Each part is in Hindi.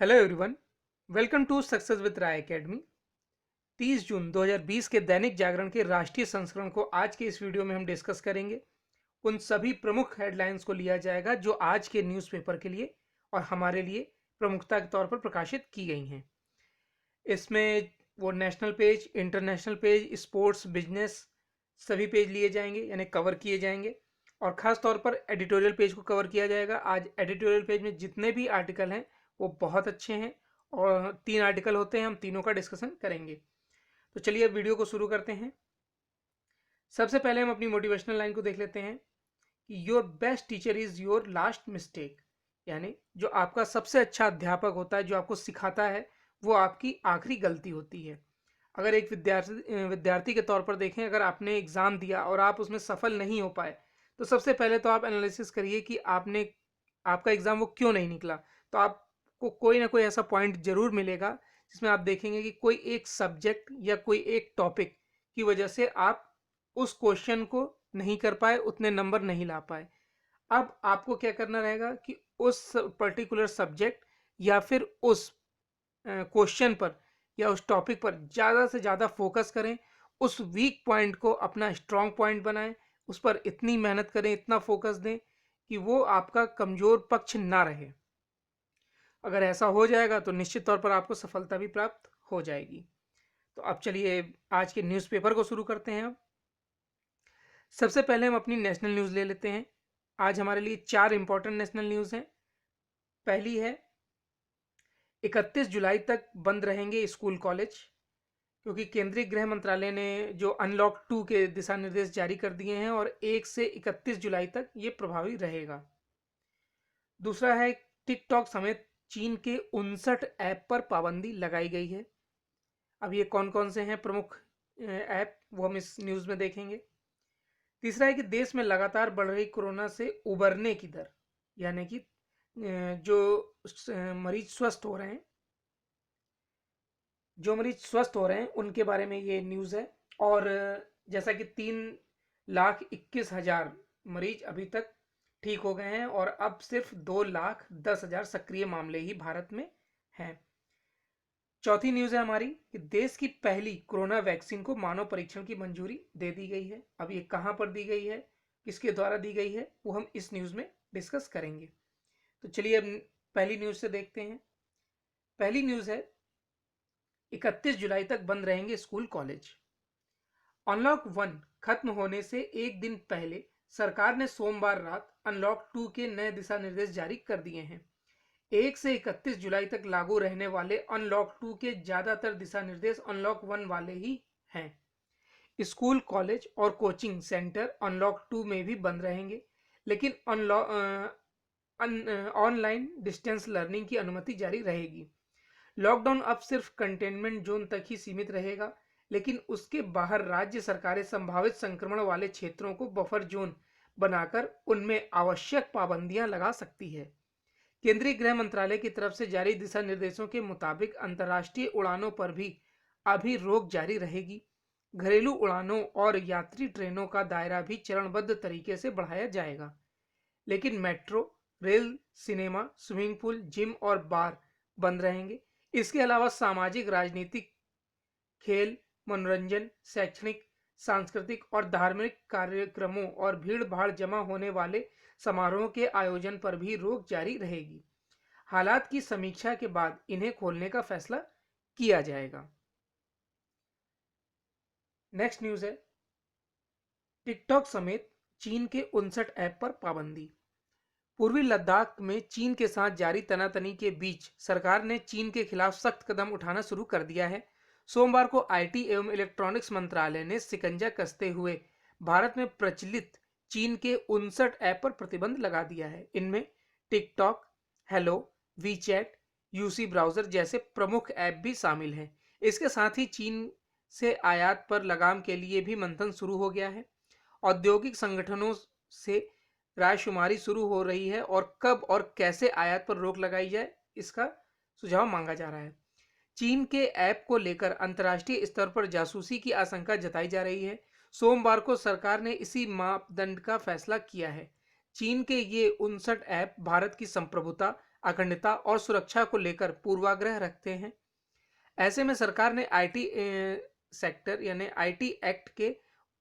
Hello everyone. Welcome to success with Rai academy. 30 जून 2020 के दैनिक जागरण के राष्ट्रीय संस्करण को आज के इस वीडियो में हम डिस्कस करेंगे। उन सभी प्रमुख हेडलाइंस को लिया जाएगा जो आज के न्यूज़पेपर के लिए और हमारे लिए प्रमुखता के तौर पर प्रकाशित की गई हैं। इसमें वो national page, international page, sports, business सभी पेज लिए जाएंगे यानी कवर किए जाएंगे और ख़ास तौर पर एडिटोरियल पेज को कवर किया जाएगा। आज एडिटोरियल पेज में जितने भी आर्टिकल हैं वो बहुत अच्छे हैं और 3 आर्टिकल होते हैं, हम तीनों का डिस्कशन करेंगे। तो चलिए अब वीडियो को शुरू करते हैं। सबसे पहले हम अपनी मोटिवेशनल लाइन को देख लेते हैं कि your best teacher is your last mistake, यानी जो आपका सबसे अच्छा अध्यापक होता है, जो आपको सिखाता है, वो आपकी आखिरी गलती होती है। अगर एक विद्यार्थी के तौर पर देखें, अगर आपने एग्ज़ाम दिया और आप उसमें सफल नहीं हो पाए, तो सबसे पहले तो आप एनालिसिस करिए कि आपका एग्ज़ाम वो क्यों नहीं निकला। तो आपको कोई ना कोई ऐसा पॉइंट ज़रूर मिलेगा जिसमें आप देखेंगे कि कोई एक सब्जेक्ट या कोई एक टॉपिक की वजह से आप उस क्वेश्चन को नहीं कर पाए, उतने नंबर नहीं ला पाए। अब आपको क्या करना रहेगा कि उस पर्टिकुलर सब्जेक्ट या फिर उस क्वेश्चन पर या उस टॉपिक पर ज़्यादा से ज़्यादा फोकस करें, उस वीक पॉइंट को अपना स्ट्रॉन्ग पॉइंट बनाएं, उस पर इतनी मेहनत करें, इतना फोकस दें कि वो आपका कमज़ोर पक्ष ना रहे। अगर ऐसा हो जाएगा तो निश्चित तौर पर आपको सफलता भी प्राप्त हो जाएगी। तो अब चलिए आज के न्यूज़पेपर को शुरू करते हैं। अब सबसे पहले हम अपनी नेशनल न्यूज़ ले लेते हैं। आज हमारे लिए 4 इंपॉर्टेंट नेशनल न्यूज़ हैं। पहली है 31 जुलाई तक बंद रहेंगे स्कूल कॉलेज, क्योंकि केंद्रीय गृह मंत्रालय ने जो अनलॉक 2 के दिशा निर्देश जारी कर दिए हैं और 1 से 31 जुलाई तक ये प्रभावी रहेगा। दूसरा है टिकटॉक समेत चीन के 59 ऐप पर पाबंदी लगाई गई है। अब ये कौन कौन से हैं प्रमुख ऐप, वो हम इस न्यूज़ में देखेंगे। तीसरा है कि देश में लगातार बढ़ रही कोरोना से उबरने की दर, यानी कि जो मरीज स्वस्थ हो रहे हैं, उनके बारे में ये न्यूज़ है। और जैसा कि 3,21,000 मरीज अभी तक ठीक हो गए हैं और अब सिर्फ 2,10,000 सक्रिय मामले ही भारत में हैं। चौथी न्यूज़ है हमारी कि देश की पहली कोरोना वैक्सीन को मानव परीक्षण की मंजूरी दे दी गई है। अब ये कहाँ पर दी गई है, किसके द्वारा दी गई है, वो हम इस न्यूज़ में डिस्कस करेंगे। तो चलिए अब पहली न्यूज़ से देखते हैं। पहली न्यूज़ है 31 जुलाई तक बंद रहेंगे स्कूल कॉलेज। अनलॉक 1 खत्म होने से एक दिन पहले सरकार ने सोमवार रात अनलॉक 2 के नए दिशा निर्देश जारी कर दिए हैं। 1 से 31 जुलाई तक लागू रहने वाले अनलॉक 2 के ज्यादातर दिशा निर्देश अनलॉक 1 वाले ही हैं। स्कूल, कॉलेज और कोचिंग सेंटर अनलॉक 2 में भी बंद रहेंगे, लेकिन ऑनलाइन डिस्टेंस लर्निंग की अनुमति जारी रहेगी। लॉकडाउन अब सिर्फ कंटेनमेंट जोन तक ही सीमित रहेगा, लेकिन उसके बाहर राज्य सरकारें संभावित संक्रमण वाले क्षेत्रों को बफर जोन बनाकर उनमें आवश्यक पाबंदियां लगा सकती है। केंद्रीय गृह मंत्रालय की तरफ से जारी दिशा निर्देशों के मुताबिक अंतर्राष्ट्रीय उड़ानों पर भी अभी रोक जारी रहेगी। घरेलू उड़ानों और यात्री ट्रेनों का दायरा भी चरणबद्ध तरीके से बढ़ाया जाएगा, लेकिन metro rail, cinema, swimming pool, gym और बार बंद रहेंगे। इसके अलावा सामाजिक, राजनीतिक, खेल, मनोरंजन, शैक्षणिक, सांस्कृतिक और धार्मिक कार्यक्रमों और भीड़ भाड़ जमा होने वाले समारोहों के आयोजन पर भी रोक जारी रहेगी। हालात की समीक्षा के बाद इन्हें खोलने का फैसला किया जाएगा। नेक्स्ट न्यूज़ है टिकटॉक समेत चीन के 59 ऐप पर पाबंदी। पूर्वी लद्दाख में चीन के साथ जारी तनातनी के बीच सरकार ने चीन के खिलाफ सख्त कदम उठाना शुरू कर दिया है। सोमवार को आईटी एवं इलेक्ट्रॉनिक्स मंत्रालय ने शिकंजा कसते हुए भारत में प्रचलित चीन के 59 ऐप पर प्रतिबंध लगा दिया है। इनमें TikTok, hello, WeChat, UC browser जैसे प्रमुख ऐप भी शामिल हैं। इसके साथ ही चीन से आयात पर लगाम के लिए भी मंथन शुरू हो गया है। औद्योगिक संगठनों से रायशुमारी शुरू हो रही है और कब और कैसे आयात पर रोक लगाई जाए, इसका सुझाव मांगा जा रहा है। चीन के ऐप को लेकर अंतर्राष्ट्रीय स्तर पर जासूसी की आशंका जताई जा रही है। सोमवार को सरकार ने इसी मापदंड का फैसला किया है। चीन के ये 59 ऐप भारत की संप्रभुता, अखंडता और सुरक्षा को लेकर पूर्वाग्रह रखते हैं। ऐसे में सरकार ने आईटी सेक्टर यानी आईटी एक्ट के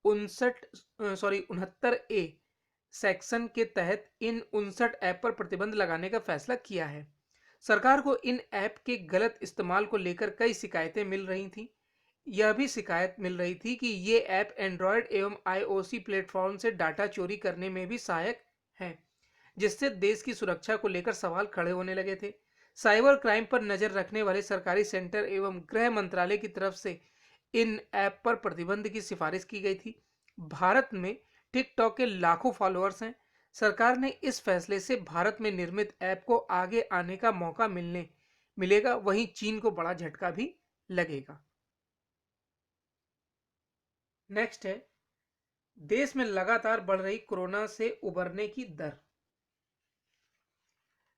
69 सेक्शन के तहत इन 59 ऐप पर प्रतिबंध लगाने का फैसला किया है। सरकार को इन ऐप के गलत इस्तेमाल को लेकर कई शिकायतें मिल रही थीं। यह भी शिकायत मिल रही थी कि ये ऐप एंड्रॉयड एवं आईओएस प्लेटफॉर्म से डाटा चोरी करने में भी सहायक हैं, जिससे देश की सुरक्षा को लेकर सवाल खड़े होने लगे थे। साइबर क्राइम पर नजर रखने वाले सरकारी सेंटर एवं गृह मंत्रालय की तरफ से इन ऐप पर प्रतिबंध की सिफारिश की गई थी। भारत में टिकटॉक के लाखों फॉलोअर्स हैं। सरकार ने इस फैसले से भारत में निर्मित ऐप को आगे आने का मौका मिलेगा, वहीं चीन को बड़ा झटका भी लगेगा। नेक्स्ट है, देश में लगातार बढ़ रही कोरोना से उबरने की दर।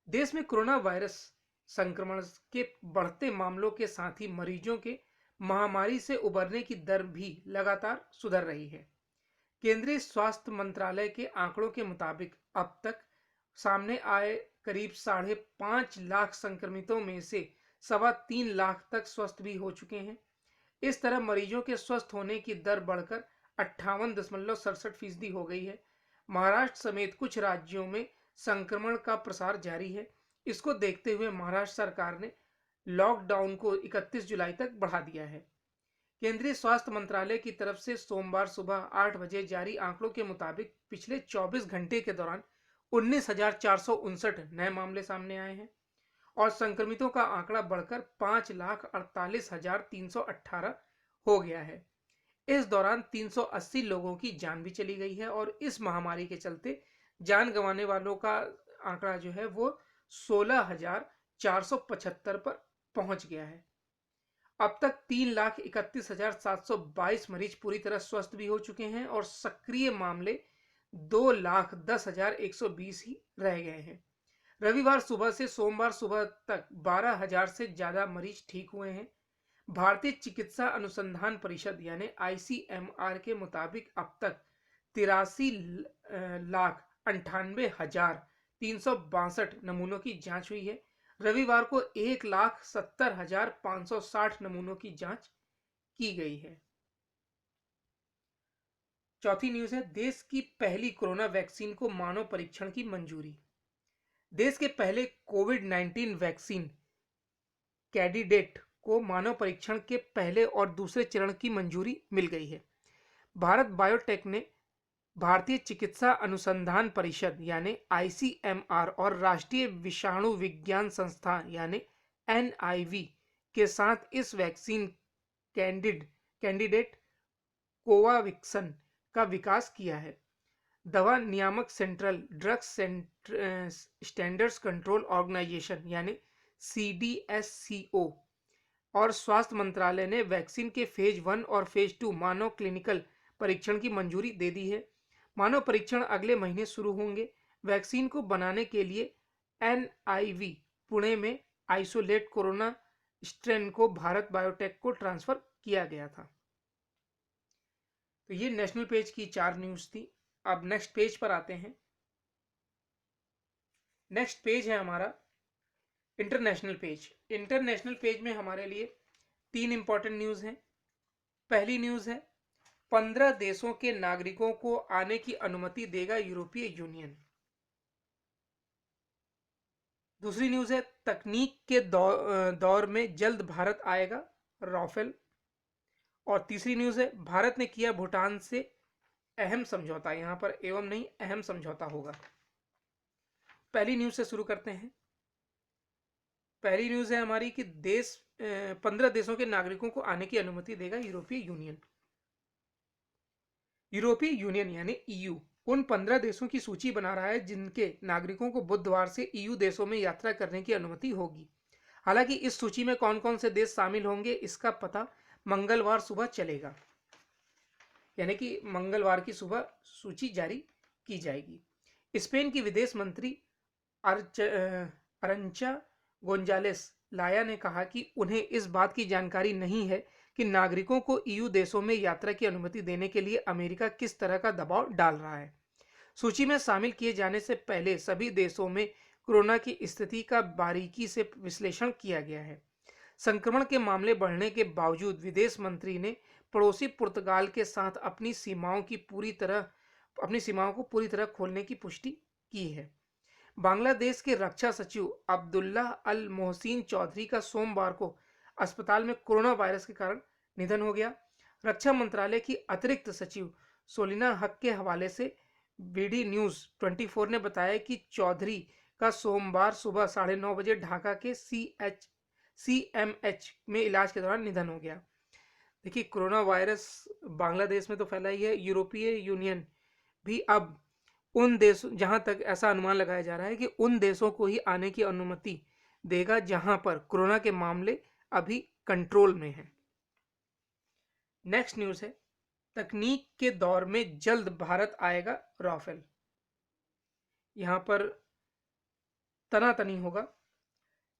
देश में कोरोना वायरस संक्रमण के बढ़ते मामलों के साथ ही मरीजों के महामारी से उबरने की दर भी लगातार सुधर रही है। केंद्रीय स्वास्थ्य मंत्रालय के आंकड़ों के मुताबिक अब तक सामने आए करीब 5.5 लाख संक्रमितों में से 3.25 लाख तक स्वस्थ भी हो चुके हैं। इस तरह मरीजों के स्वस्थ होने की दर बढ़कर 58.67% हो गई है। महाराष्ट्र समेत कुछ राज्यों में संक्रमण का प्रसार जारी है। इसको देखते हुए महाराष्ट्र सरकार ने लॉकडाउन को 31 जुलाई तक बढ़ा दिया है। केंद्रीय स्वास्थ्य मंत्रालय की तरफ से सोमवार सुबह 8 बजे जारी आंकड़ों के मुताबिक पिछले 24 घंटे के दौरान 19,459 नए मामले सामने आए हैं और संक्रमितों का आंकड़ा बढ़कर 5,48,318 हो गया है। इस दौरान 380 लोगों की जान भी चली गई है और इस महामारी के चलते जान गंवाने वालों का आंकड़ा जो है वो 16,475 पर पहुंच गया है। अब तक 3,31,722 मरीज पूरी तरह स्वस्थ भी हो चुके हैं और सक्रिय मामले 2,10,120 ही रह गए हैं। रविवार सुबह से सोमवार सुबह तक 12,000 से ज्यादा मरीज ठीक हुए हैं। भारतीय चिकित्सा अनुसंधान परिषद यानी आईसीएमआर के मुताबिक अब तक 83,98,362 नमूनों की जांच हुई है। रविवार को 1,70,560 नमूनों की जांच की गई है। चौथी न्यूज है, देश की पहली कोरोना वैक्सीन को मानव परीक्षण की मंजूरी। देश के पहले कोविड-19 वैक्सीन कैंडिडेट को मानव परीक्षण के पहले और दूसरे चरण की मंजूरी मिल गई है। भारत बायोटेक ने भारतीय चिकित्सा अनुसंधान परिषद यानी आईसीएमआर और राष्ट्रीय विषाणु विज्ञान संस्थान यानी एनआईवी के साथ इस वैक्सीन कैंडिडेट कोवाविक्सन का विकास किया है। दवा नियामक central drugs standards control organisation यानी सीडीएससीओ और स्वास्थ्य मंत्रालय ने वैक्सीन के फेज 1 और फेज 2 मानव क्लिनिकल परीक्षण की मंजूरी दे दी है। मानव परीक्षण अगले महीने शुरू होंगे। वैक्सीन को बनाने के लिए एनआईवी पुणे में आइसोलेट कोरोना स्ट्रेन को भारत बायोटेक को ट्रांसफर किया गया था। तो ये नेशनल पेज की 4 न्यूज थी। अब नेक्स्ट पेज पर आते हैं। नेक्स्ट पेज है हमारा इंटरनेशनल पेज। इंटरनेशनल पेज में हमारे लिए 3 इंपॉर्टेंट न्यूज हैं। पहली न्यूज है, 15 देशों के नागरिकों को आने की अनुमति देगा यूरोपीय यूनियन। दूसरी न्यूज है, तकनीक के दौर में जल्द भारत आएगा राफेल। और तीसरी न्यूज है, भारत ने किया भूटान से अहम समझौता। यहां पर एवं नहीं, अहम समझौता होगा। पहली न्यूज से शुरू करते हैं। पहली न्यूज है हमारी कि 15 देशों के नागरिकों को आने की अनुमति देगा यूरोपीय यूनियन। यूरोपीय यूनियन यानी ईयू उन 15 देशों की सूची बना रहा है जिनके नागरिकों को बुधवार से ईयू देशों में यात्रा करने की अनुमति होगी। हालांकि इस सूची में कौन कौन से देश शामिल होंगे इसका पता मंगलवार सुबह चलेगा, यानी कि मंगलवार की सुबह सूची जारी की जाएगी। स्पेन की विदेश मंत्री अरंचा गोंजालेस लाया ने कहा कि उन्हें इस बात की जानकारी नहीं है कि नागरिकों को ईयू देशों में यात्रा की अनुमति देने के लिए अमेरिका किस तरह का दबाव डाल रहा है। सूची में शामिल किए जाने से पहले सभी देशों में कोरोना की स्थिति का बारीकी से विश्लेषण किया गया है। संक्रमण के मामले बढ़ने के बावजूद विदेश मंत्री ने पड़ोसी पुर्तगाल के साथ अपनी सीमाओं को पूरी तरह खोलने की पुष्टि की है। बांग्लादेश के रक्षा सचिव अब्दुल्लाह अल मोहसिन चौधरी का सोमवार को अस्पताल में कोरोना वायरस के कारण निधन हो गया। रक्षा मंत्रालय की अतिरिक्त सचिव सोलिना हक के हवाले से बीडी न्यूज 24 ने बताया कि चौधरी का सोमवार सुबह 9:30 बजे ढाका के CMH में इलाज के दौरान निधन हो गया। देखिए, कोरोना वायरस बांग्लादेश में तो फैला ही है। यूरोपीय यूनियन भी अब उन देशों, जहां तक ऐसा अनुमान लगाया जा रहा है कि उन देशों को ही आने की अनुमति देगा जहां पर कोरोना के मामले अभी कंट्रोल में हैं। नेक्स्ट न्यूज़ है, तकनीक के दौर में जल्द भारत आएगा राफेल। यहां पर तनातनी होगा।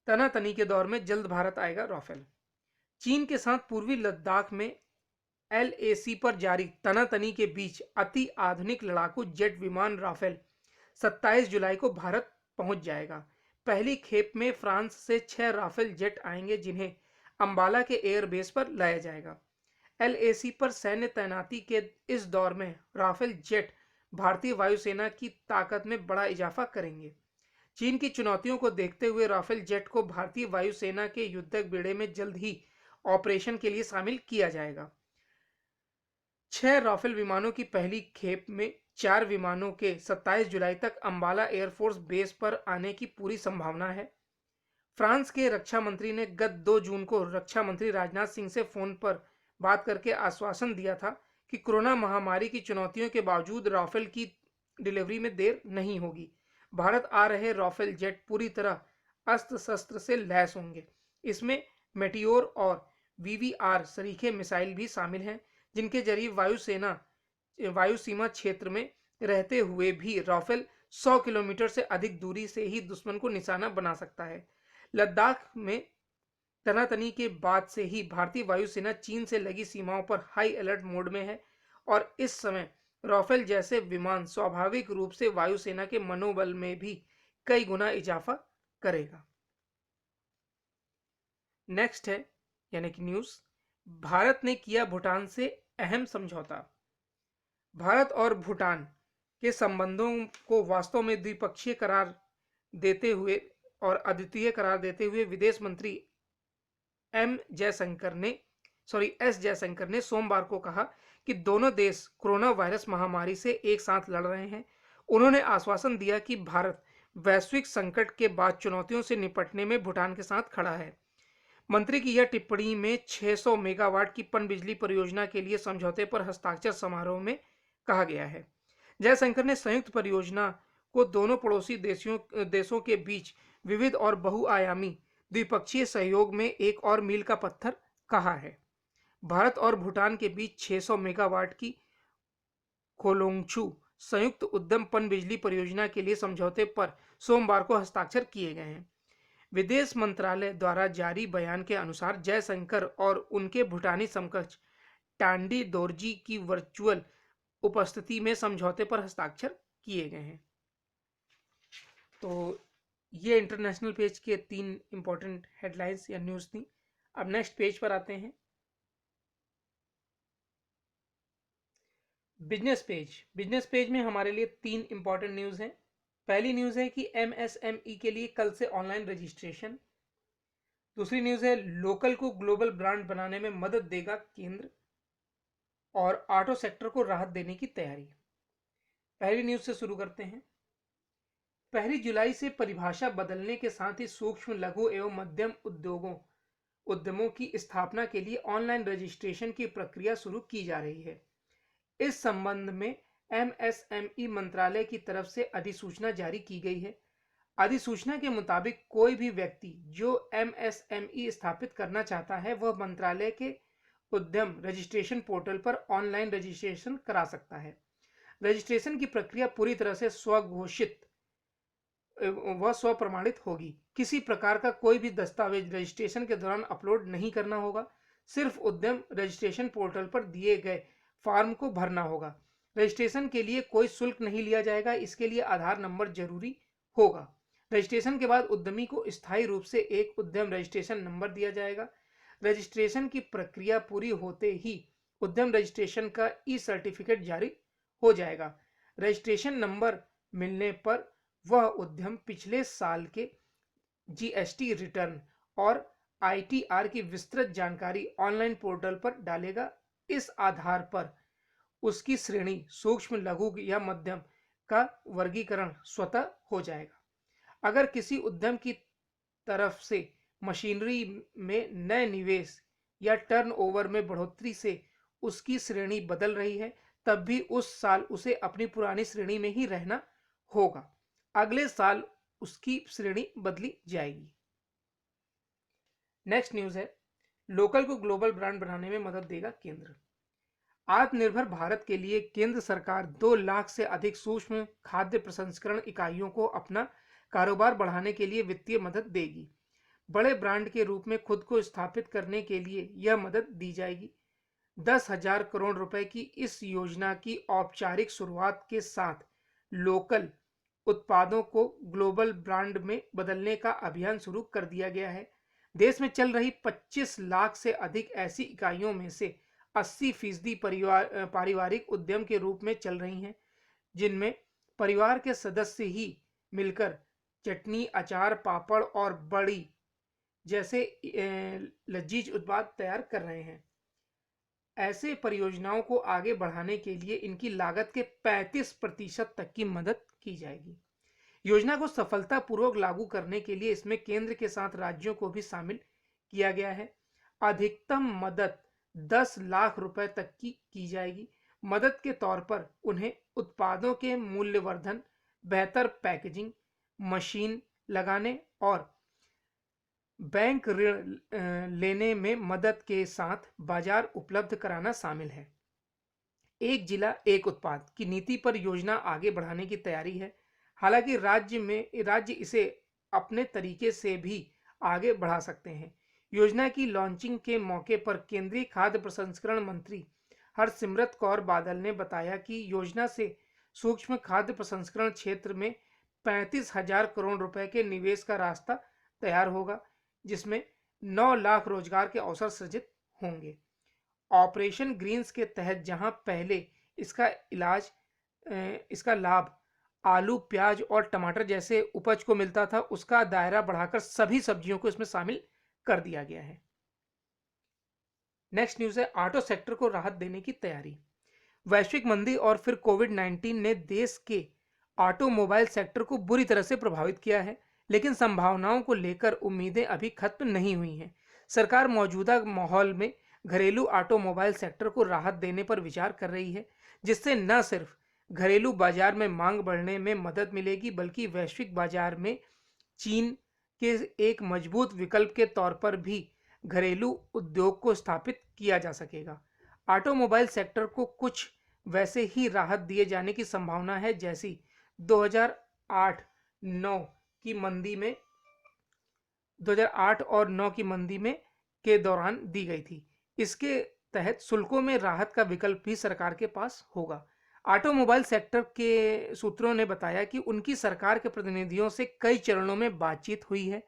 तनातनी के दौर में जल्द भारत आएगा राफेल। चीन के साथ पूर्वी लद्दाख में LAC पर जारी तनातनी के बीच अति आधुनिक लड़ाकू जेट विमान राफेल 27 जुलाई को भारत पहुंच जाएगा। पहली खेप में फ्रांस से 6 राफेल जेट आएंगे जिन्हें अंबाला के एयरबेस पर लाया जाएगा। LAC पर सैन्य तैनाती के इस दौर में राफेल जेट भारतीय वायुसेना की ताकत में बड़ा इजाफा करेंगे। चीन की चुनौतियों को देखते हुए राफेल जेट को भारतीय वायुसेना के युद्धक बेड़े में जल्द ही ऑपरेशन के लिए शामिल किया जाएगा। 6 राफेल विमानों की पहली खेप में 4 विमानों के 27 जुलाई तक अंबाला एयरफोर्स बेस पर आने की पूरी संभावना है। फ्रांस के रक्षा मंत्री ने गत 2 जून को रक्षा मंत्री राजनाथ सिंह से फोन पर बात करके आश्वासन दिया था कि कोरोना महामारी की चुनौतियों के बावजूद राफेल की डिलीवरी में देर नहीं होगी। भारत आ रहे राफेल जेट पूरी तरह अस्त्र शस्त्र से लैस होंगे। इसमें मेटियोर और VVR सरीखे मिसाइल भी शामिल हैं, जिनके जरिए वायु सीमा क्षेत्र में रहते हुए भी राफेल 100 किलोमीटर से अधिक दूरी से ही दुश्मन को निशाना बना सकता है। लद्दाख में तनातनी के बाद से ही भारतीय वायुसेना चीन से लगी सीमाओं पर हाई अलर्ट मोड में है और इस समय राफेल जैसे विमान स्वाभाविक रूप से वायुसेना के मनोबल में भी कई गुना इजाफा करेगा। नेक्स्ट है यानी कि न्यूज, भारत ने किया भूटान से अहम समझौता। भारत और भूटान के संबंधों को वास्तव में द्विपक्षीय करार देते हुए और अद्वितीय करार देते हुए विदेश मंत्री एस जयशंकर ने सोमवार को कहा कि दोनों देश कोरोना वायरस महामारी से एक साथ लड़ रहे हैं। उन्होंने आश्वासन दिया कि भारत वैश्विक संकट के बाद चुनौतियों से निपटने में भूटान के साथ खड़ा है। मंत्री की यह टिप्पणी में 600 मेगावाट की पनबिजली परियोजना के लिए समझौते पर हस्ताक्षर समारोह में कहा गया है। जयशंकर ने संयुक्त परियोजना को दोनों पड़ोसी देशों के बीच विविध और बहुआयामी द्विपक्षीय सहयोग में एक और मील का पत्थर कहा है। भारत और भूटान के बीच 600 मेगावाट की खोलोंगछू संयुक्त उद्यम पनबिजली परियोजना के लिए समझौते पर सोमवार को हस्ताक्षर किए गए हैं। विदेश मंत्रालय द्वारा जारी बयान के अनुसार जयशंकर और उनके भूटानी समकक्ष टांडी दोरजी की वर्चुअल उपस्थिति में समझौते पर हस्ताक्षर किए गए हैं। तो ये इंटरनेशनल पेज के 3 इंपॉर्टेंट हेडलाइंस या न्यूज़ थी। अब नेक्स्ट पेज पर आते हैं। बिजनेस पेज में हमारे लिए 3 इंपॉर्टेंट न्यूज़ हैं। पहली न्यूज़ है कि MSME के लिए कल से ऑनलाइन रजिस्ट्रेशन। दूसरी न्यूज़ है लोकल को ग्लोबल ब्रांड बनाने में मदद देगा केंद्र। और ऑटो सेक्टर को राहत देने की तैयारी। पहली न्यूज़ से शुरू करते हैं। 1 जुलाई से परिभाषा बदलने के साथ ही सूक्ष्म लघु एवं मध्यम उद्यमों की स्थापना के लिए ऑनलाइन रजिस्ट्रेशन की प्रक्रिया शुरू की जा रही है। इस संबंध में MSME मंत्रालय की तरफ से अधिसूचना जारी की गई है। अधिसूचना के मुताबिक कोई भी व्यक्ति जो MSME स्थापित करना चाहता है वह मंत्रालय के उद्यम रजिस्ट्रेशन पोर्टल पर ऑनलाइन रजिस्ट्रेशन करा सकता है। रजिस्ट्रेशन की प्रक्रिया पूरी तरह से स्वघोषित व स्वप्रमाणित होगी। किसी प्रकार का कोई भी दस्तावेज रजिस्ट्रेशन के दौरान अपलोड नहीं करना होगा। सिर्फ उद्यम रजिस्ट्रेशन पोर्टल पर दिए गए फॉर्म को भरना होगा। रजिस्ट्रेशन के लिए कोई शुल्क नहीं लिया जाएगा। इसके लिए आधार नंबर जरूरी होगा। रजिस्ट्रेशन के बाद उद्यमी को स्थायी रूप से एक उद्यम रजिस्ट्रेशन नंबर दिया जाएगा। रजिस्ट्रेशन की प्रक्रिया पूरी होते ही उद्यम रजिस्ट्रेशन का ई सर्टिफिकेट जारी हो जाएगा। रजिस्ट्रेशन नंबर मिलने पर वह उद्यम पिछले साल के जीएसटी रिटर्न और आईटीआर की विस्तृत जानकारी ऑनलाइन पोर्टल पर डालेगा। इस आधार पर उसकी श्रेणी सूक्ष्म, लघु या मध्यम का वर्गीकरण स्वतः हो जाएगा। अगर किसी उद्यम की तरफ से मशीनरी में नए निवेश या टर्नओवर में बढ़ोतरी से उसकी श्रेणी बदल रही है, तब भी उस साल उसे अपनी पुरानी श्रेणी में ही रहना होगा। अगले साल उसकी श्रेणी बदली जाएगी। नेक्स्ट न्यूज है, लोकल को ग्लोबल ब्रांड बनाने में मदद देगा केंद्र। आत्मनिर्भर भारत के लिए केंद्र सरकार 2 लाख से अधिक सूक्ष्म खाद्य प्रसंस्करण इकाइयों को अपना कारोबार बढ़ाने के लिए वित्तीय मदद देगी। बड़े ब्रांड के रूप में खुद को स्थापित करने के लिए यह मदद दी जाएगी। 10,000 करोड़ रुपए की इस योजना की औपचारिक शुरुआत के साथ लोकल उत्पादों को ग्लोबल ब्रांड में बदलने का अभियान शुरू कर दिया गया है। देश में चल रही 25 लाख से अधिक ऐसी इकाइयों में से 80% पारिवारिक उद्यम के रूप में चल रही हैं, जिनमें परिवार के सदस्य ही मिलकर चटनी, अचार, पापड़ और बड़ी जैसे लजीज उत्पाद तैयार कर रहे हैं। ऐसे परियोजनाओं को आगे बढ़ाने के लिए इनकी लागत के 35% तक की मदद की जाएगी। योजना को सफलतापूर्वक लागू करने के लिए इसमें केंद्र के साथ राज्यों को भी शामिल किया गया है। अधिकतम मदद 10 लाख रुपए तक की जाएगी। मदद के तौर पर उन्हें उत्पादों के मूल्यवर्धन, बेहतर पैकेजिंग, मशीन लगाने और बैंक ऋण लेने में मदद के साथ बाजार उपलब्ध कराना शामिल है। एक जिला एक उत्पाद की नीति पर योजना आगे बढ़ाने की तैयारी है। हालांकि राज्य इसे अपने तरीके से भी आगे बढ़ा सकते हैं। योजना की लॉन्चिंग के मौके पर केंद्रीय खाद्य प्रसंस्करण मंत्री हरसिमरत कौर बादल ने बताया कि योजना से सूक्ष्म खाद्य प्रसंस्करण क्षेत्र में 35,000 करोड़ रुपए के निवेश का रास्ता तैयार होगा, जिसमें 9 लाख रोजगार के अवसर सृजित होंगे। ऑपरेशन ग्रीन्स के तहत जहां पहले इसका लाभ आलू, प्याज और टमाटर जैसे उपज को मिलता था, उसका दायरा बढ़ाकर सभी सब्जियों को इसमें शामिल कर दिया गया है। नेक्स्ट न्यूज है, ऑटो सेक्टर को राहत देने की तैयारी। वैश्विक मंदी और फिर कोविड-19 ने देश के ऑटोमोबाइल सेक्टर को बुरी तरह से प्रभावित किया है, लेकिन संभावनाओं को लेकर उम्मीदें अभी खत्म नहीं हुई हैं। सरकार मौजूदा माहौल में घरेलू ऑटोमोबाइल सेक्टर को राहत देने पर विचार कर रही है, जिससे न सिर्फ घरेलू बाजार में मांग बढ़ने में मदद मिलेगी, बल्कि वैश्विक बाजार में चीन के एक मजबूत विकल्प के तौर पर भी घरेलू उद्योग को स्थापित किया जा सकेगा। ऑटोमोबाइल सेक्टर को कुछ वैसे ही राहत दिए जाने की संभावना है जैसी 2008-9 की मंदी में 2008 और 9 की मंदी में के दौरान दी गई थी। इसके तहत शुल्कों में राहत का विकल्प भी सरकार के पास होगा। ऑटोमोबाइल सेक्टर के सूत्रों ने बताया कि उनकी सरकार के प्रतिनिधियों से कई चरणों में बातचीत हुई है।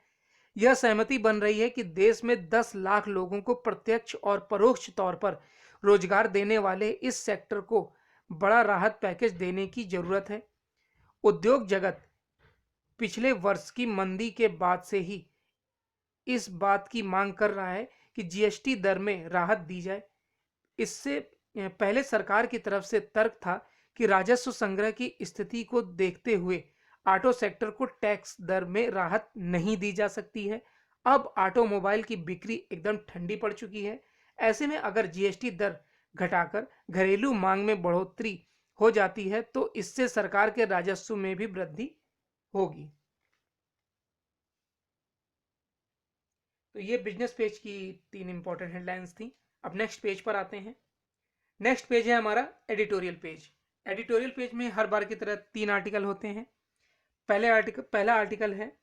यह सहमति बन रही है कि देश में 10 लाख लोगों को प्रत्यक्ष और परोक्ष तौर पर रोजगार देने वाले इस सेक्टर को बड़ा राहत पैकेज देने की जरूरत है। उद्योग जगत पिछले वर्ष की मंदी के बाद से ही इस बात की मांग कर रहा है कि जीएसटी दर में राहत दी जाए। इससे पहले सरकार की तरफ से तर्क था कि राजस्व संग्रह की स्थिति को देखते हुए ऑटो सेक्टर को टैक्स दर में राहत नहीं दी जा सकती है। अब ऑटोमोबाइल की बिक्री एकदम ठंडी पड़ चुकी है। ऐसे में अगर जीएसटी दर घटाकर घरेलू मांग में बढ़ोतरी हो जाती है तो इससे सरकार के राजस्व में भी वृद्धि होगी। तो ये बिजनेस पेज की 3 इंपॉर्टेंट हेडलाइंस थी। अब नेक्स्ट पेज पर आते हैं। नेक्स्ट पेज है हमारा एडिटोरियल पेज। एडिटोरियल पेज में हर बार की तरह 3 आर्टिकल होते हैं। पहला आर्टिकल है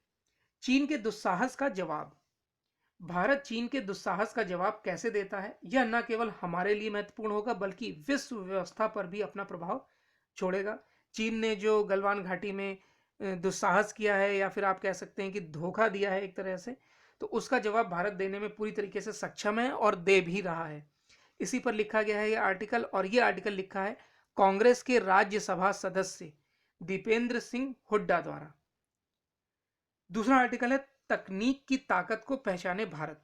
चीन के दुस्साहस का जवाब। भारत चीन के दुस्साहस का जवाब कैसे देता है, यह न केवल हमारे लिए महत्वपूर्ण होगा बल्कि विश्व व्यवस्था पर भी अपना प्रभाव छोड़ेगा। चीन ने जो गलवान घाटी में दुस्साहस किया है या फिर आप कह सकते हैं कि धोखा दिया है एक तरह से, तो उसका जवाब भारत देने में पूरी तरीके से सक्षम है और दे भी रहा है। इसी पर लिखा गया है ये आर्टिकल, और ये आर्टिकल लिखा है कांग्रेस के राज्यसभा सदस्य दीपेंद्र सिंह हुड्डा द्वारा। दूसरा आर्टिकल है तकनीक की ताकत को पहचाने भारत।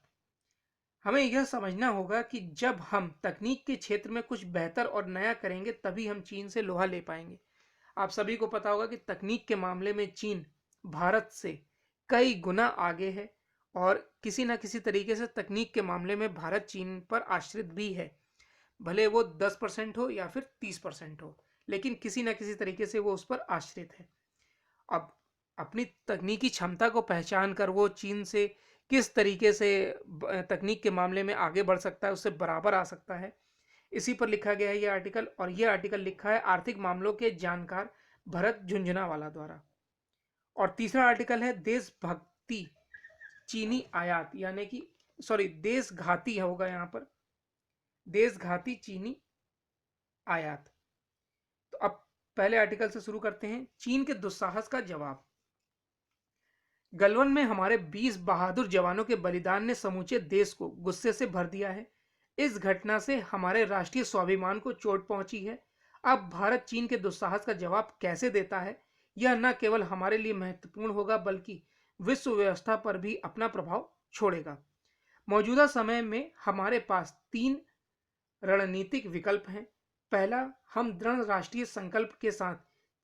हमें यह समझना होगा कि जब हम तकनीक के क्षेत्र में कुछ बेहतर और नया करेंगे तभी हम चीन से लोहा ले पाएंगे। आप सभी को पता होगा कि तकनीक के मामले में चीन भारत से कई गुना आगे है, और किसी ना किसी तरीके से तकनीक के मामले में भारत चीन पर आश्रित भी है। भले वो 10% हो या फिर 30% हो, लेकिन किसी ना किसी तरीके से वो उस पर आश्रित है। अब अपनी तकनीकी क्षमता को पहचान कर वो चीन से किस तरीके से तकनीक के मामले में आगे बढ़ सकता है, उससे बराबर आ सकता है, इसी पर लिखा गया है ये आर्टिकल। और ये आर्टिकल लिखा है आर्थिक मामलों के जानकार भरत झुंझुनवाला द्वारा। और तीसरा आर्टिकल है देशभक्ति चीनी आयात, यानी कि सॉरी देशघाती होगा यहाँ पर, देशघाती चीनी आयात। तो अब पहले आर्टिकल से शुरू करते हैं। चीन के दुस्साहस का जवाब। गलवान में हमारे 20 बहादुर जवानों के बलिदान ने समूचे देश को गुस्से से भर दिया है। इस घटना से हमारे राष्ट्रीय स्वाभिमान को चोट पहुंची है। अब भारत चीन के दुस्साहस का जवाब कैसे देता है, यह न केवल हमारे लिए महत्वपूर्ण होगा बल्कि विश्व व्यवस्था पर भी अपना प्रभाव छोड़ेगा। मौजूदा समय में हमारे पास 3 रणनीतिक विकल्प हैं। पहला, हम दृढ़ राष्ट्रीय संकल्प के साथ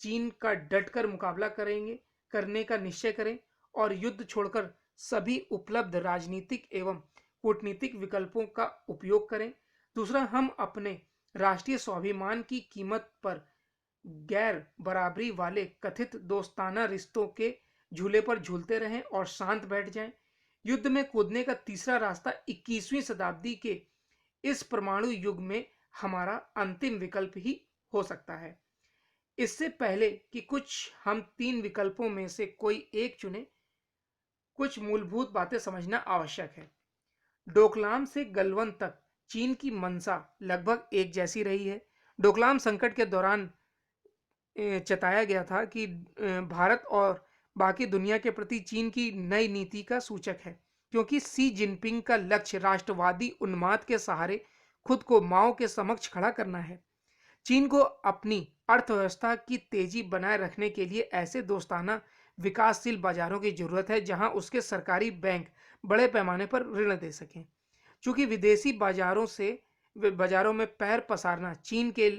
चीन का डटकर मुकाबला करने का निश्चय करें और युद्ध छोड़कर सभी उपलब्ध राजनीतिक एवं कूटनीतिक विकल्पों का उपयोग करें। दूसरा, हम अपने राष्ट्रीय स्वाभिमान की कीमत पर गैर बराबरी वाले कथित दोस्ताना रिश्तों के झूले पर झूलते रहें और शांत बैठ जाएं। युद्ध में कूदने का तीसरा रास्ता 21वीं शताब्दी के इस परमाणु युग में हमारा अंतिम विकल्प ही हो सकता है। इससे पहले कि कुछ हम 3 विकल्पों में से कोई एक चुने, कुछ मूलभूत बातें समझना आवश्यक है। डोकलाम से गलवान तक चीन की मंशा लगभग एक जैसी रही है। डोकलाम संकट के दौरान चताया गया था कि भारत और बाकी दुनिया के प्रति चीन की नई नीति का सूचक है, क्योंकि सी जिनपिंग का लक्ष्य राष्ट्रवादी उन्माद के सहारे खुद को माओ के समक्ष खड़ा करना है। चीन को अपनी अर्थव्यवस्था की तेजी बनाए रखने के लिए ऐसे दोस्ताना विकासशील बाजारों की जरूरत है जहां उसके सरकारी बैंक बड़े पैमाने पर ऋण दे सकें। चूंकि विदेशी बाजारों में पैर पसारना चीन के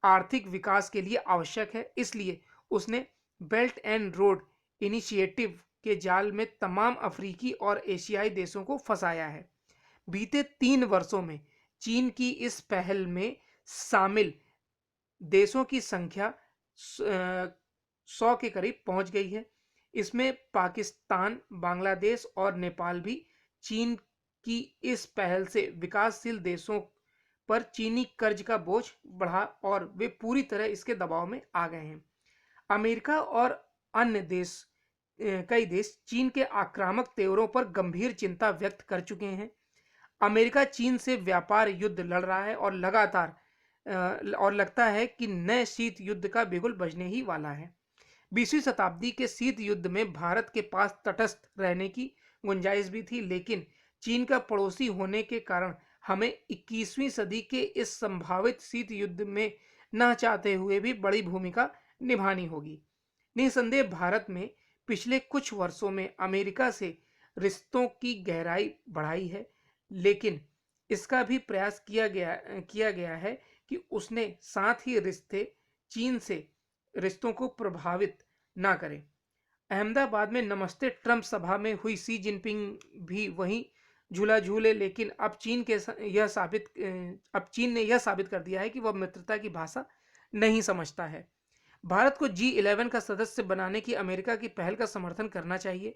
आर्थिक विकास के लिए आवश्यक है, इसलिए उसने बेल्ट एंड रोड इनिशिएटिव के जाल में तमाम अफ्रीकी और एशियाई देशों को फंसाया है। बीते 3 वर्षों में चीन की इस पहल में शामिल देशों की संख्या 100 के करीब पहुंच गई है। इसमें पाकिस्तान, बांग्लादेश और नेपाल भी चीन की इस पहल से विकासशील देशों पर चीनी कर्ज का बोझ बढ़ा और वे पूरी तरह इसके दबाव में आ गए हैं। अमेरिका और अन्य कई देश चीन के आक्रामक तेवरों पर गंभीर चिंता व्यक्त कर चुके हैं। अमेरिका चीन से व्यापार युद्ध लड़ रहा है और और लगता है कि नए शीत युद्ध का बिगुल बजने ही वाला है। 20वीं शताब्दी के शीत युद्ध में भारत के पास तटस्थ रहने की गुंजाइश भी थी, लेकिन चीन का पड़ोसी होने के कारण हमें 21वीं सदी के इस संभावित शीत युद्ध में न चाहते हुए भी बड़ी भूमिका निभानी होगी। निसंदेह भारत में पिछले कुछ वर्षों में अमेरिका से रिश्तों की गहराई बढ़ाई है, लेकिन इसका भी प्रयास किया गया है कि उसने साथ ही चीन से रिश्तों को प्रभावित ना करें। अहमदाबाद में नमस्ते ट्रंप सभा में हुई सी जिनपिंग भी वहीं झूला झूले, लेकिन अब चीन ने यह साबित कर दिया है कि वह मित्रता की भाषा नहीं समझता है। भारत को G11 का सदस्य बनाने की अमेरिका की पहल का समर्थन करना चाहिए।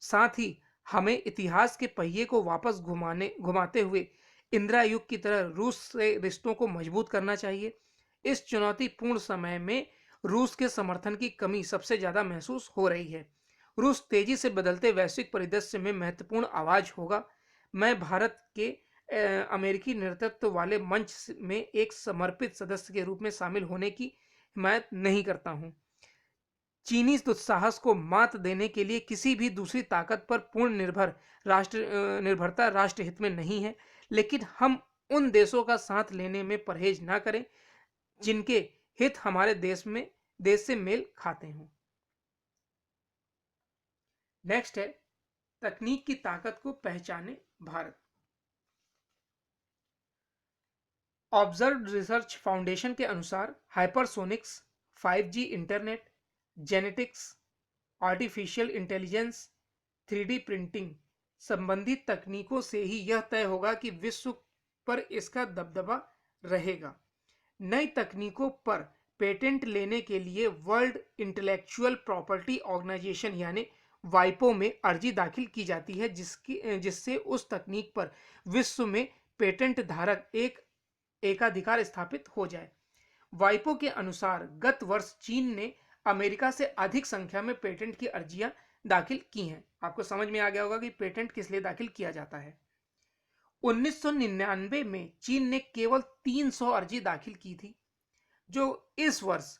साथ ही हमें इतिहास के पहिए को वापस घुमाते हुए इंदिरा युग की तरह रूस से रिश्तों को मजबूत करना चाहिए। इस चुनौतीपूर्ण समय में रूस के समर्थन की कमी सबसे ज्यादा महसूस हो रही है। रूस तेजी से बदलते वैश्विक परिदृश्य में महत्वपूर्ण आवाज होगा। मैं भारत के अमेरिकी नेतृत्व वाले मंच में एक समर्पित सदस्य के रूप में शामिल होने की हिमायत नहीं करता हूं। चीनी दुस्साहस को मात देने के लिए किसी भी दूसरी ताकत पर पूर्ण निर्भरता राष्ट्रहित में नहीं है, लेकिन हम उन देशों का साथ लेने में परहेज ना करें जिनके हित हमारे देश से मेल खाते हों। नेक्स्ट है तकनीक की ताकत को पहचाने भारत। ऑब्जर्व रिसर्च फाउंडेशन के अनुसार hypersonics, 5G internet, genetics, artificial intelligence, 3D printing संबंधी तकनीकों से ही यह तय होगा कि विश्व पर इसका दबदबा रहेगा। नई तकनीकों पर पेटेंट लेने के लिए वर्ल्ड इंटेलेक्चुअल प्रॉपर्टी ऑर्गेनाइजेशन यानी वाइपो में अर्जी दाखिल की जाती है, जिससे उस तकनीक पर विश्व में पेटेंट धारक एक एकाधिकार स्थापित हो जाए। वाइपो के अनुसार गत वर्ष चीन ने अमेरिका से अधिक संख्या में पेटेंट की अर्जियां दाखिल की हैं। आपको समझ में आ गया होगा कि पेटेंट किस लिए दाखिल किया जाता है। 1999 में चीन ने केवल 300 अर्जी दाखिल की थी, जो इस वर्ष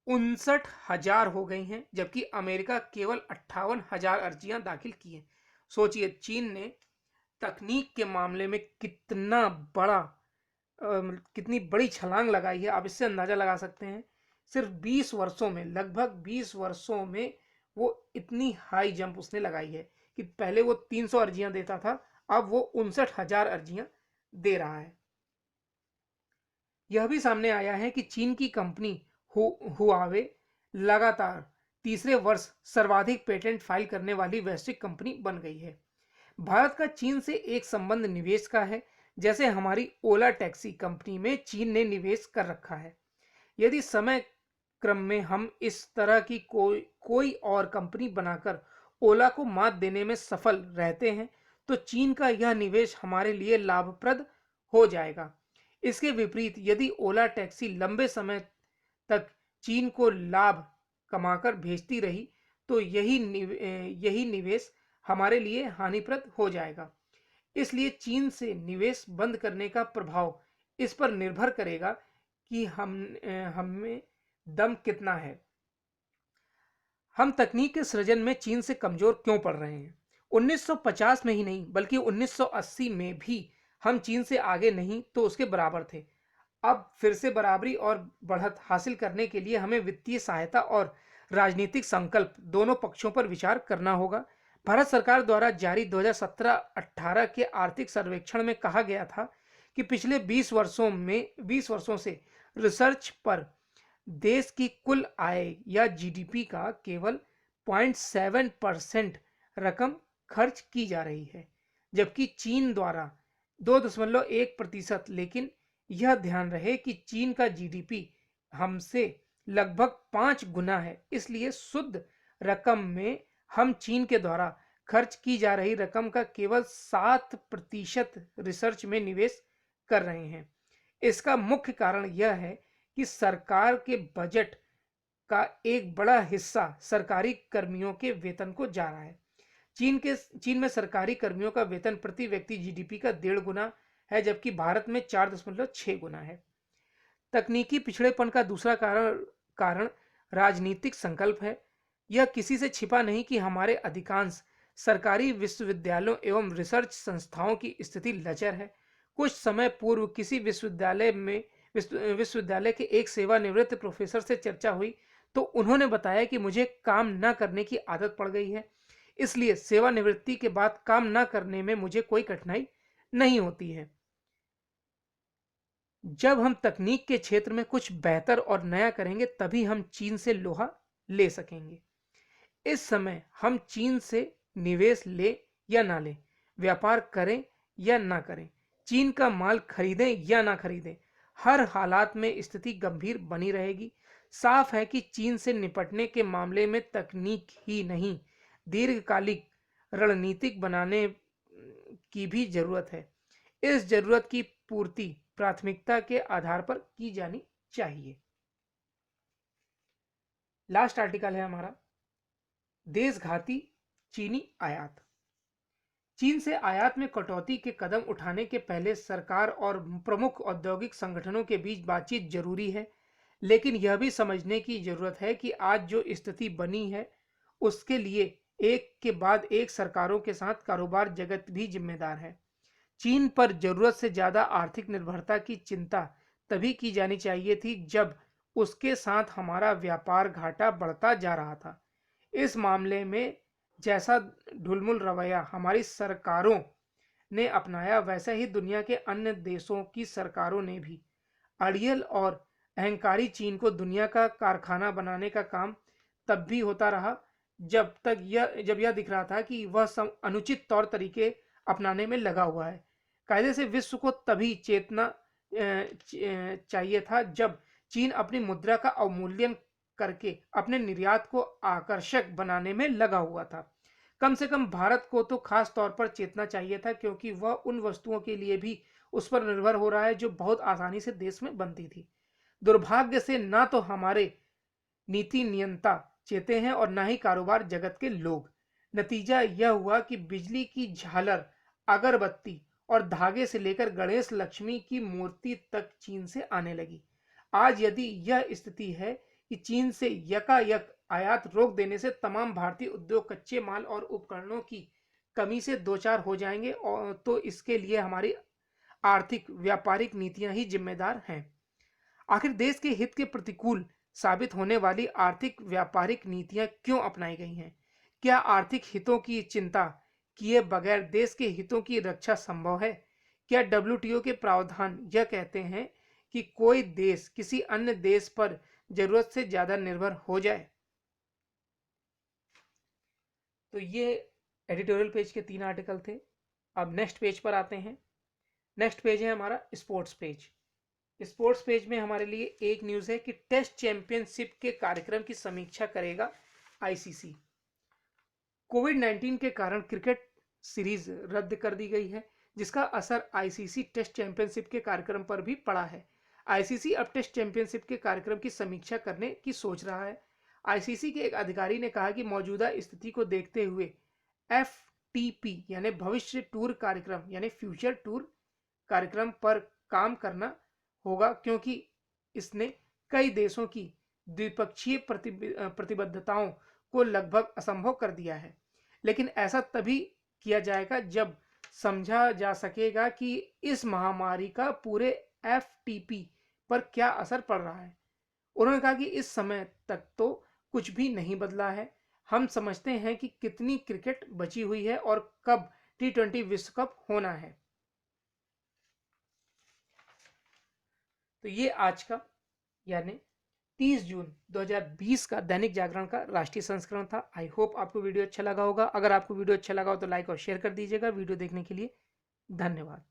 59,000 हो गई हैं, जबकि अमेरिका केवल 58,000 अर्जियां दाखिल की हैं। सोचिए चीन ने तकनीक के मामले में कितनी बड़ी छलांग लगाई है। आप इससे अंदाजा लगा सकते हैं सिर्फ 20 वर्षों में, लगभग 20 वर्षों में वो इतनी हाई जंप उसने लगाई है कि पहले वो 300 अर्जियां देता था, अब वो 59,000 अर्जियां दे रहा है। यह भी सामने आया है कि चीन की कंपनी हुआवे लगातार तीसरे वर्ष सर्वाधिक पेटेंट फाइल करने वाली वैश्विक कंपनी बन गई है। भारत का चीन से एक संबंध निवेश का है, जैसे हमारी ओला टैक्सी कंपनी में चीन ने निवेश कर रखा है। यदि समय क्रम में हम इस तरह की कोई और कंपनी बनाकर ओला को मात देने में सफल रहते हैं तो चीन का यह निवेश हमारे लिए लाभप्रद हो जाएगा। इसके विपरीत यदि ओला टैक्सी लंबे समय तक चीन को लाभ कमाकर भेजती रही तो यही निवेश हमारे लिए हानिप्रद हो जाएगा। इसलिए चीन से निवेश बंद करने का प्रभाव इस पर निर्भर करेगा कि हमें दम कितना है। हम तकनीक के सृजन में चीन से कमजोर क्यों पड़ रहे हैं? 1950 में ही नहीं बल्कि 1980 में भी हम चीन से आगे नहीं तो उसके बराबर थे। अब फिर से बराबरी और बढ़त हासिल करने के लिए हमें वित्तीय सहायता और राजनीतिक संकल्प दोनों पक्षों पर विचार करना होगा। भारत सरकार द्वारा जारी 2017-18 के आर्थिक सर्वेक्षण में कहा गया था कि पिछले 20 वर्षों से रिसर्च पर देश की कुल आय या जीडीपी का केवल 0.7% रकम खर्च की जा रही है, जबकि चीन द्वारा 2.1%। लेकिन यह ध्यान रहे कि चीन का जीडीपी हमसे लगभग 5 गुना है, इसलिए शुद्ध रकम में हम चीन के द्वारा खर्च की जा रही रकम का केवल 7% रिसर्च में निवेश कर रहे हैं। इसका मुख्य कारण यह है कि सरकार के बजट का एक बड़ा हिस्सा सरकारी कर्मियों के वेतन को जा रहा है। चीन में सरकारी कर्मियों का वेतन प्रति व्यक्ति जीडीपी का 1.5 गुना है, जबकि भारत में 4.6 गुना है। तकनीकी पिछड़ेपन का दूसरा कारण राजनीतिक संकल्प है। यह किसी से छिपा नहीं कि हमारे अधिकांश सरकारी विश्वविद्यालयों एवं रिसर्च संस्थाओं की स्थिति लचर है। कुछ समय पूर्व किसी विश्वविद्यालय के एक सेवानिवृत्त प्रोफेसर से चर्चा हुई तो उन्होंने बताया कि मुझे काम न करने की आदत पड़ गई है, इसलिए सेवानिवृत्ति के बाद काम न करने में मुझे कोई कठिनाई नहीं होती है। जब हम तकनीक के क्षेत्र में कुछ बेहतर और नया करेंगे तभी हम चीन से लोहा ले सकेंगे। इस समय हम चीन से निवेश ले या ना लें, व्यापार करें या ना करें, चीन का माल खरीदें या ना खरीदें, हर हालात में स्थिति गंभीर बनी रहेगी। साफ है कि चीन से निपटने के मामले में तकनीक ही नहीं, दीर्घकालिक रणनीतिक बनाने की भी जरूरत है। इस जरूरत की पूर्ति प्राथमिकता के आधार पर की जानी चाहिए। लास्ट आर्टिकल है हमारा, देशघाती चीनी आयात। चीन से आयात में कटौती के कदम उठाने के पहले सरकार और प्रमुख औद्योगिक संगठनों के बीच बातचीत जरूरी है, लेकिन यह भी समझने की जरूरत है कि आज जो स्थिति बनी है उसके लिए एक के बाद एक सरकारों के साथ कारोबार जगत भी जिम्मेदार है। चीन पर जरूरत से ज्यादा आर्थिक निर्भरता की चिंता तभी की जानी चाहिए थी जब उसके साथ हमारा व्यापार घाटा बढ़ता जा रहा था। इस मामले में जैसा ढुलमुल रवैया हमारी सरकारों ने अपनाया वैसा ही दुनिया के अन्य देशों की सरकारों ने भी। अड़ियल और अहंकारी चीन को दुनिया का कारखाना बनाने का काम तब भी होता रहा जब यह दिख रहा था कि वह अनुचित तौर तरीके अपनाने में लगा हुआ है। कायदे से विश्व को तभी चेतना चाहिए था जब चीन अपनी मुद्रा का अवमूल्यन करके अपने निर्यात को आकर्षक बनाने में लगा हुआ था। कम से कम भारत को तो खास तौर पर चेतना चाहिए था, क्योंकि वह उन वस्तुओं के लिए भी उस पर निर्भर हो रहा है जो बहुत आसानी से देश में बनती थी। दुर्भाग्य से ना तो हमारे नीति नियंता चेते हैं और ना ही कारोबार जगत के लोग। नतीजा यह हुआ कि बिजली की झालर, अगरबत्ती और धागे से लेकर गणेश लक्ष्मी की मूर्ति तक चीन से आने लगी। आज यदि यह स्थिति है कि चीन से यकायक आयात रोक देने से तमाम भारतीय उद्योग कच्चे माल और उपकरणों की कमी से दो चार हो जाएंगे, और तो इसके लिए हमारी आर्थिक व्यापारिक नीतियां ही जिम्मेदार हैं। आखिर देश के हित के प्रतिकूल साबित होने वाली आर्थिक व्यापारिक नीतियां क्यों अपनाई गई हैं? क्या आर्थिक हितों की चिंता किए बगैर देश के हितों की रक्षा संभव है? क्या डब्ल्यूटीओ के प्रावधान यह कहते हैं कि कोई देश किसी अन्य देश पर जरूरत से ज्यादा निर्भर हो जाए? तो ये एडिटोरियल पेज के 3 आर्टिकल थे। अब नेक्स्ट पेज पर आते हैं। नेक्स्ट पेज है हमारा स्पोर्ट्स पेज। स्पोर्ट्स पेज में हमारे लिए एक न्यूज है कि टेस्ट चैंपियनशिप के कार्यक्रम की समीक्षा करेगा आईसीसी। कोविड-19 के कारण क्रिकेट सीरीज रद्द कर दी गई है, जिसका असर आईसीसी टेस्ट चैंपियनशिप के कार्यक्रम पर भी पड़ा है। आईसीसी अब टेस्ट चैंपियनशिप के कार्यक्रम की समीक्षा करने की सोच रहा है। आईसीसी के एक अधिकारी ने कहा कि मौजूदा स्थिति को देखते हुए एफटीपी यानी भविष्य टूर कार्यक्रम यानी फ्यूचर टूर कार्यक्रम पर काम करना होगा, क्योंकि इसने कई देशों की द्विपक्षीय प्रतिबद्धताओं को लगभग असंभव कर दिया है। लेकिन ऐसा तभी किया जाएगा जब समझा जा सकेगा कि इस महामारी का पूरे एफटीपी पर क्या असर पड़ रहा है। उन्होंने कहा कि इस समय तक तो कुछ भी नहीं बदला है। हम समझते हैं कि कितनी क्रिकेट बची हुई है और कब टी20 विश्व कप होना है। तो ये आज का यानी 30 जून 2020 का दैनिक जागरण का राष्ट्रीय संस्करण था। आई होप आपको वीडियो अच्छा लगा होगा। अगर आपको वीडियो अच्छा लगा हो तो लाइक और शेयर कर दीजिएगा। वीडियो देखने के लिए धन्यवाद।